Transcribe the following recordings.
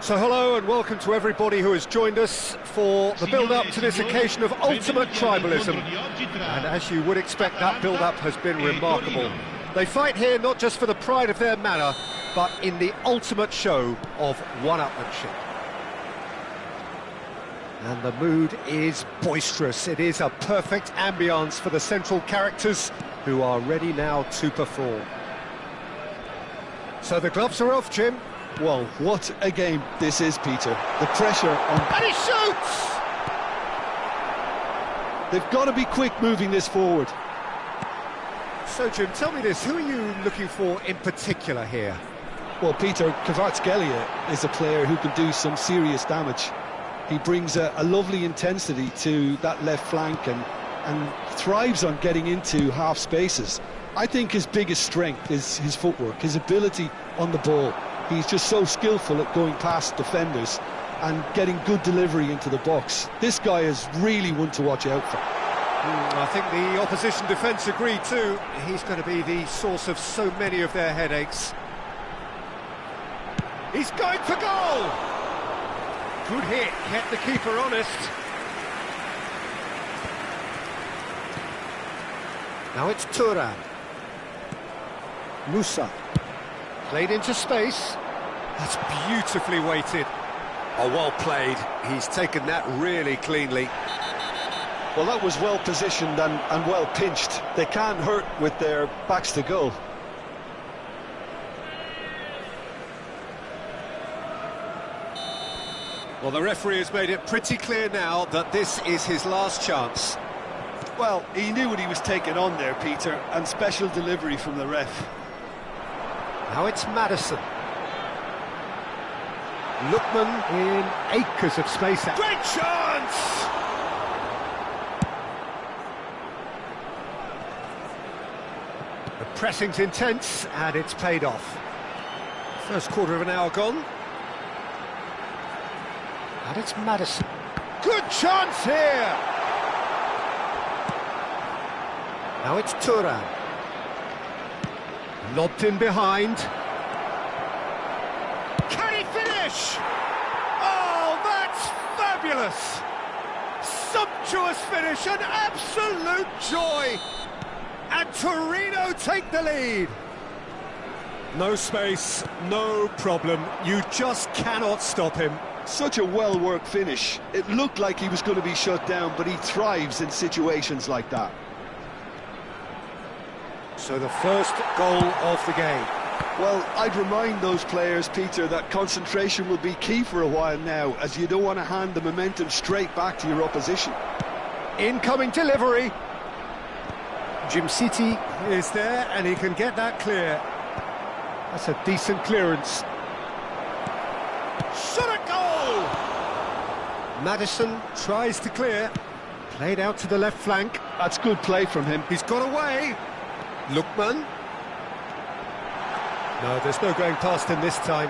So hello and welcome to everybody who has joined us for the build-up to this occasion of ultimate tribalism. And as you would expect, that build-up has been remarkable. They fight here not just for the pride of their manor, but in the ultimate show of one-upmanship. And the mood is boisterous. It is a perfect ambience for the central characters who are ready now to perform. So the gloves are off, Jim. Well, what a game this is, Peter. The pressure on... And he shoots! They've got to be quick moving this forward. So, Jim, tell me this, who are you looking for in particular here? Well, Peter, Kvaratskhelia is a player who can do some serious damage. He brings a lovely intensity to that left flank and thrives on getting into half spaces. I think his biggest strength is his footwork, his ability on the ball. He's just so skillful at going past defenders and getting good delivery into the box. This guy is really one to watch out for. I think the opposition defence agree too. He's going to be the source of so many of their headaches. He's going for goal! Good hit, kept the keeper honest. Now it's Turan. Musa. Played into space. That's beautifully weighted. Oh, well played. He's taken that really cleanly. Well, that was well positioned and well pinched. They can't hurt with their backs to goal. Well, the referee has made it pretty clear now that this is his last chance. Well, he knew what he was taking on there, Peter, and special delivery from the ref. Now it's Madison. Lookman in acres of space. Great chance! The pressing's intense and it's paid off. First quarter of an hour gone. And it's Madison. Good chance here! Now it's Turan. Lobbed in behind. Can he finish? Oh, that's fabulous! Sumptuous finish, an absolute joy! And Torino take the lead. No space, no problem. You just cannot stop him. Such a well-worked finish. It looked like he was going to be shut down, but he thrives in situations like that. So the first goal of the game. Well, I'd remind those players, Peter, that concentration will be key for a while now, as you don't want to hand the momentum straight back to your opposition. Incoming delivery. Jim City is there and he can get that clear. That's a decent clearance. Shot a goal! Madison tries to clear. Played out to the left flank. That's good play from him. He's got away. Lookman. No, there's no going past him this time.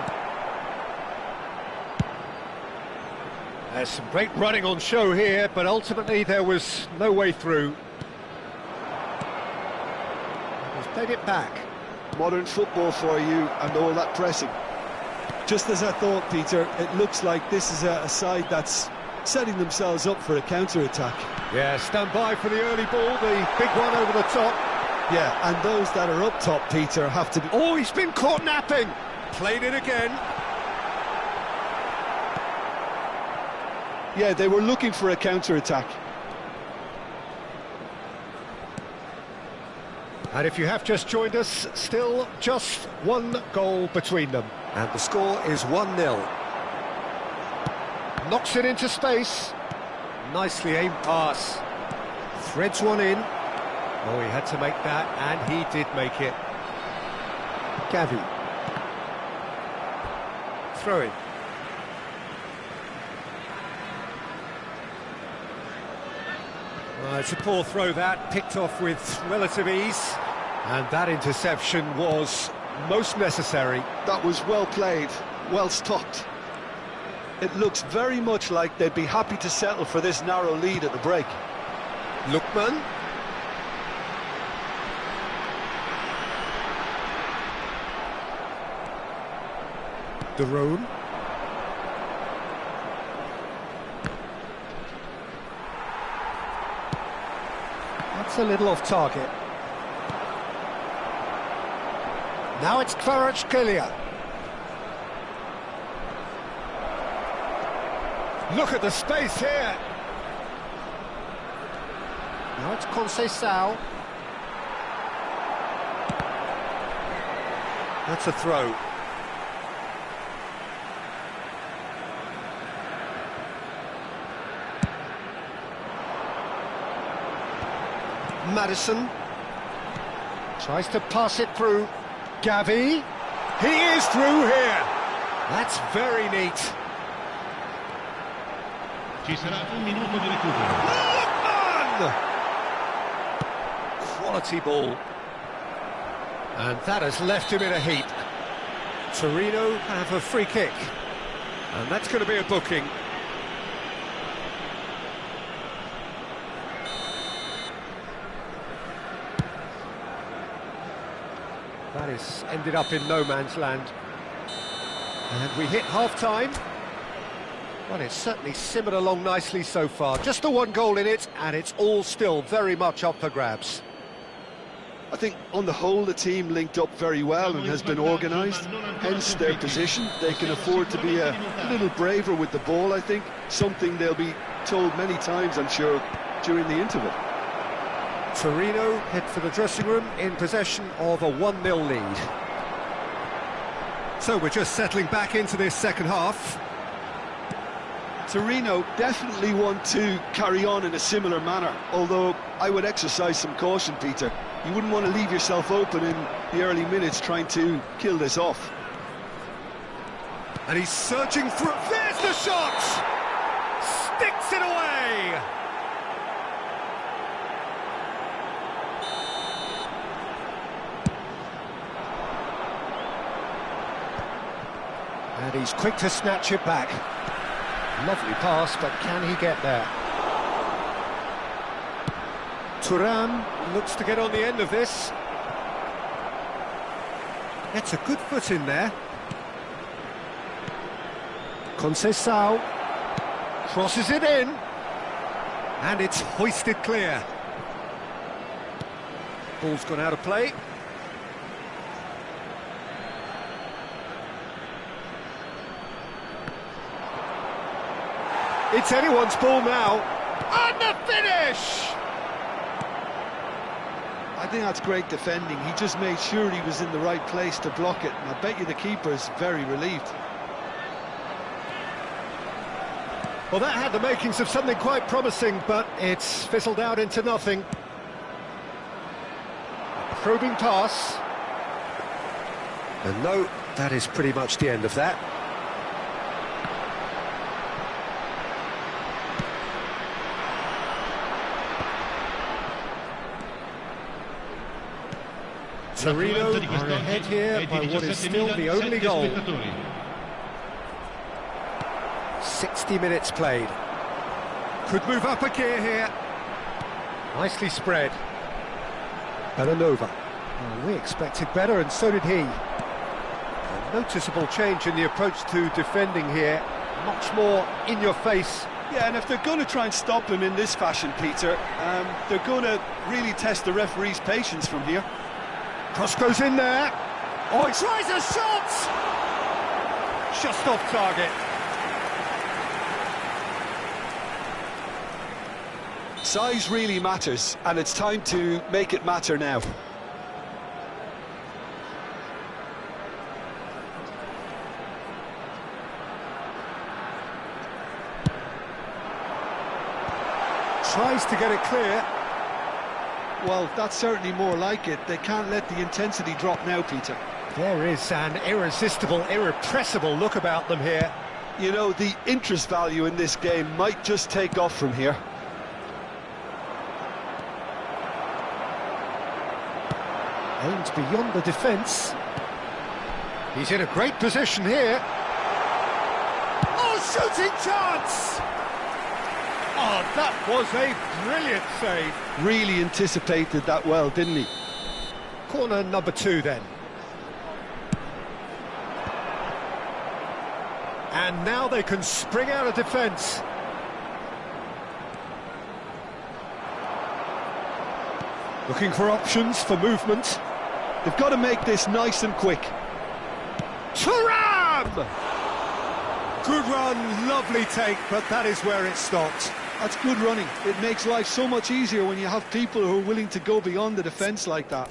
There's some great running on show here, but ultimately there was no way through. He's played it back. Modern football for you and all that pressing. Just as I thought, Peter, it looks like this is a side that's setting themselves up for a counter-attack. Yeah, stand by for the early ball, the big one over the top. Yeah, and those that are up top, Peter, have to be... Oh, he's been caught napping! Played it again. Yeah, they were looking for a counter-attack. And if you have just joined us, still just one goal between them. And the score is 1-0. Knocks it into space. Nicely aimed pass. Threads one in. Oh, he had to make that, and he did make it. Gavi. Throw in. It's a poor throw that, picked off with relative ease. And that interception was most necessary. That was well played, well stopped. It looks very much like they'd be happy to settle for this narrow lead at the break. Lookman. Daroon. That's a little off target. Now it's Kvaratskhelia. Look at the space here. Now it's Conceição. That's a throw. Madison tries to pass it through. Gavi, he is through here. That's very neat. Ci sarà un minuto di recupero. Lookman! Quality ball. And that has left him in a heap. Torino have a free kick. And that's going to be a booking. That has ended up in no man's land. And we hit half-time. Well, it's certainly simmered along nicely so far. Just the one goal in it, and it's all still very much up for grabs. I think on the whole the team linked up very well and has been organised, hence their position. They can afford to be a little braver with the ball, I think, something they'll be told many times, I'm sure, during the interval. Torino head for the dressing room in possession of a 1-0 lead. So we're just settling back into this second half. Torino definitely want to carry on in a similar manner, although I would exercise some caution, Peter. You wouldn't want to leave yourself open in the early minutes trying to kill this off. And he's surging through. There's the shot! Sticks it away! And he's quick to snatch it back. Lovely pass, but can he get there? Thuram looks to get on the end of this. Gets a good foot in there. Conceição crosses it in. And it's hoisted clear. Ball's gone out of play. It's anyone's ball now. And the finish! I think that's great defending. He just made sure he was in the right place to block it, and I bet you the keeper's very relieved. Well, that had the makings of something quite promising, but it's fizzled out into nothing. Probing pass. And no, that is pretty much the end of that. Torino are ahead here by what is still the only goal. 60 minutes played. Could move up a gear here. Nicely spread. Belanova. Well, we expected better, and so did he. A noticeable change in the approach to defending here. Much more in your face. Yeah, and if they're going to try and stop him in this fashion, Peter, they're going to really test the referee's patience from here. Cross goes in there. Oh, he tries a shot! Just off target. Size really matters, and it's time to make it matter now. Tries to get it clear. Well, that's certainly more like it. They can't let the intensity drop now, Peter. There is an irresistible, irrepressible look about them here. You know, the interest value in this game might just take off from here. Aimed beyond the defence. He's in a great position here. Oh, shooting chance! Oh, that was a brilliant save. Really anticipated that well, didn't he? Corner number 2 then. And now they can spring out of defence. Looking for options for movement. They've got to make this nice and quick. Thuram! Good run, lovely take, but that is where it stopped. That's good running. It makes life so much easier when you have people who are willing to go beyond the defence like that.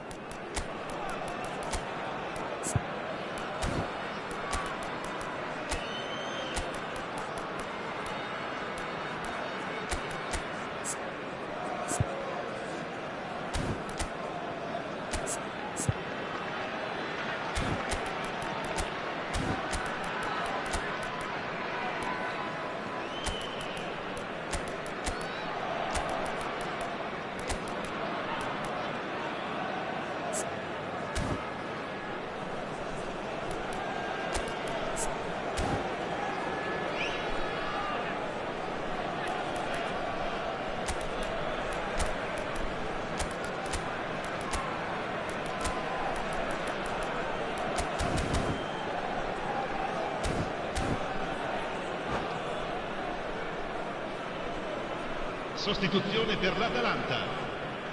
Sostituzione per l'Atalanta.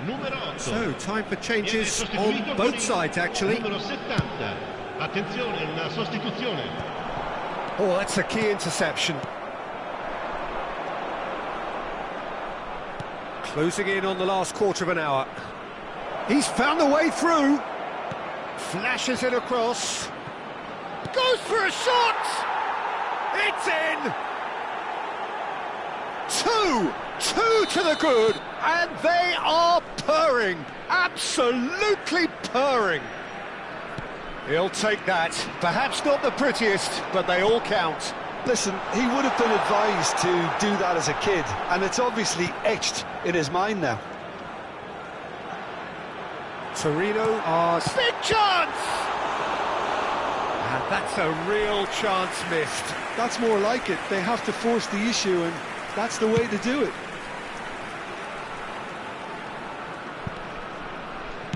Numero 8. So, time for changes on both sides, actually. Numero 70. Attenzione, una sostituzione. Oh, that's a key interception. Closing in on the last quarter of an hour. He's found the way through. Flashes it across. Goes for a shot! It's in! Two to the good, and they are purring, absolutely purring. He'll take that. Perhaps not the prettiest, but they all count. Listen, he would have been advised to do that as a kid, and it's obviously etched in his mind now. Torino are... Big chance! And that's a real chance missed. That's more like it. They have to force the issue, and that's the way to do it.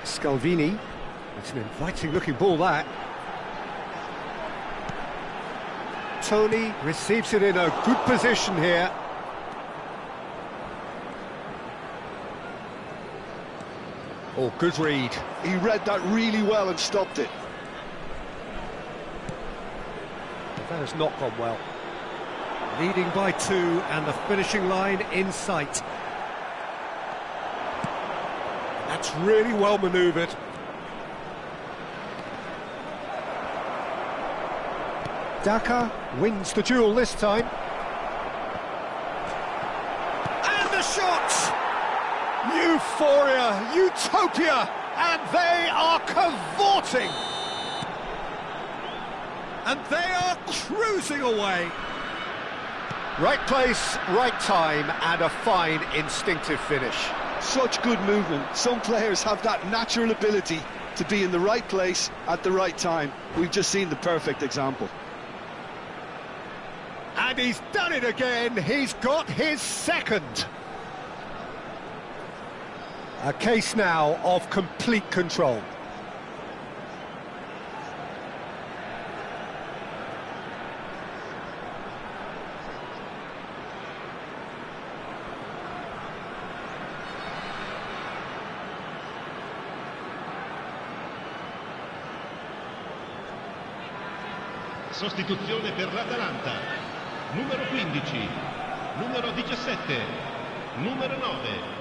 Scalvini. It's an inviting-looking ball, that. Tony receives it in a good position here. Oh, good read. He read that really well and stopped it. That has not gone well. Leading by 2 and the finishing line in sight. That's really well manoeuvred. Daka wins the duel this time. And the shot! Euphoria, utopia, and they are cavorting. And they are cruising away. Right place, right time, and a fine instinctive finish. Such good movement. Some players have that natural ability to be in the right place at the right time. We've just seen the perfect example. And he's done it again. He's got his second. A case now of complete control. Sostituzione per l'Atalanta. Numero 15, numero 17, numero 9.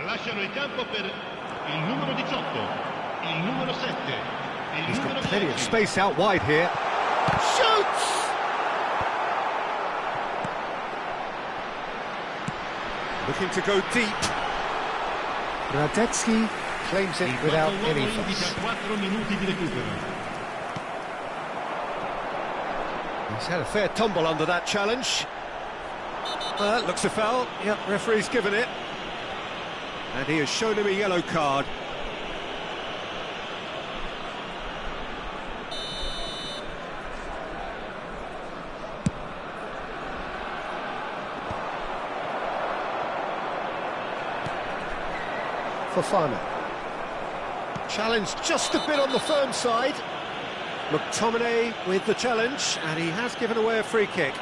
Lasciano il campo per il numero 18, il numero 7, il He's numero got plenty 10. of space out wide here. Shoots! Looking to go deep. Radetzky claims it without any fuss. 4 minuti di recupero. He's had a fair tumble under that challenge. Well, that looks a foul. Yep, referee's given it. And he has shown him a yellow card. Fofana. Challenge just a bit on the firm side. McTominay with the challenge, and he has given away a free kick.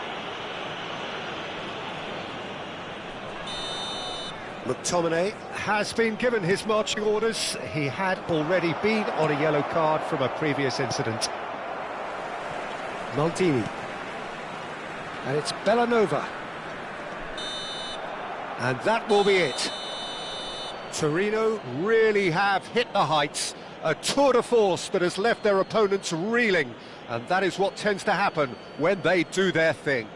McTominay has been given his marching orders. He had already been on a yellow card from a previous incident. Maldini. And it's Bellanova. And that will be it. Torino really have hit the heights. A tour de force that has left their opponents reeling. And that is what tends to happen when they do their thing.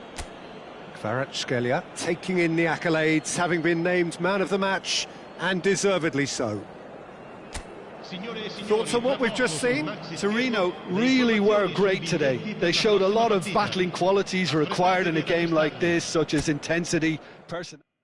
Kvaratskhelia taking in the accolades, having been named man of the match, and deservedly so. Thoughts on what we've just seen? Torino really were great today. They showed a lot of battling qualities required in a game like this, such as intensity, personality.